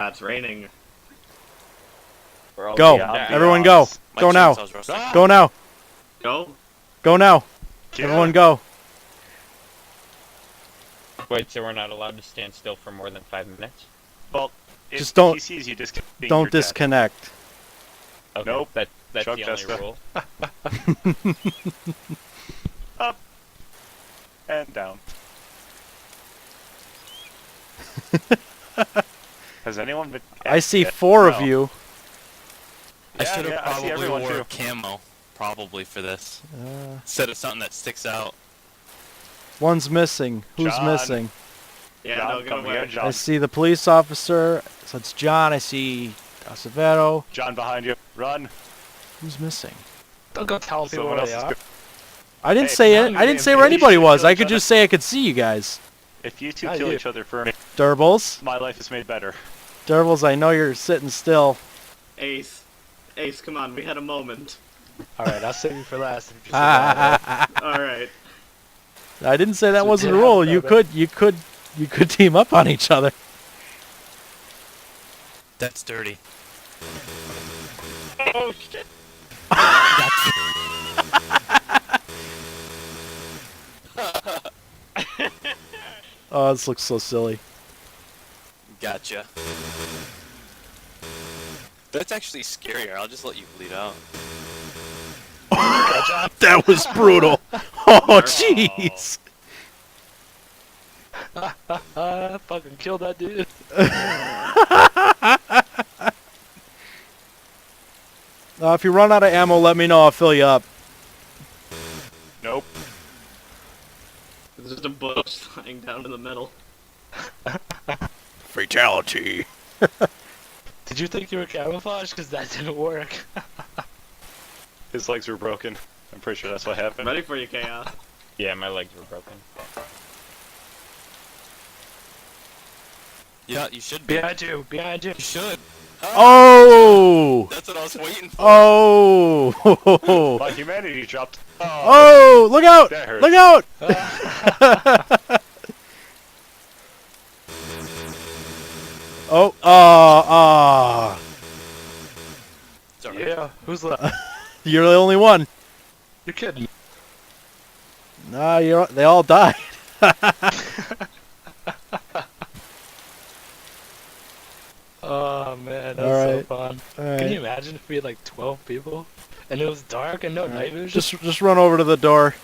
It's raining. Go! Everyone go! Go now! Go now! Go? Go now! Yeah. Everyone go! Wait, so we're not allowed to stand still for more than 5 minutes? Well, if Just don't- he sees you disconnecting, Don't you're dead. disconnect. Okay, Nope. that's Chuck the only Jessica. rule. Up and down. Has anyone been? I see Yeah, 4 no. of you. I should have I see probably everyone wore too. camo, probably for this. Uh, Instead of something that sticks out. one's missing. Who's John. missing? Yeah, John, no, get come away. here, John. I see the police officer. So it's John. I see Acevedo. John behind you. Run. Who's missing? Don't go telling people Someone where else they is are. good. I didn't Hey, say now it. you're I didn't being say where paid. anybody You should was. kill I each could other. just say I could see you guys. If you two Not kill you. each other for me, Durbles. my life is made better. Durbles, I know you're sitting still. Ace. Ace, come on, we had a moment. Alright, I'll save you for last. If you say that. Alright. I didn't say that So wasn't a damn rule. You better. could team up on each other. That's dirty. Oh, shit! Oh, this looks so silly. Gotcha. That's actually scarier. I'll just let you bleed out. That was brutal. Oh, jeez. Fucking kill that dude. If you run out of ammo, let me know. I'll fill you up. Nope. There's just a bush lying down in the middle. Fatality. Did you think you were camouflaged? Because that didn't work. His legs were broken. I'm pretty sure that's what happened. Ready for you, Chaos. Yeah, my legs were broken. Yeah, you should be. Behind you, behind you. You should. Oh! That's what I was waiting for. Oh! My humanity dropped. Oh! Look out! That hurt. Look out! Oh! Sorry. Yeah, who's left? You're the only one. You're kidding. Nah, they all died. Oh man, that was Alright. so fun. Alright. Can you imagine if we had like 12 people? And it was dark and no night vision? Just run over to the door.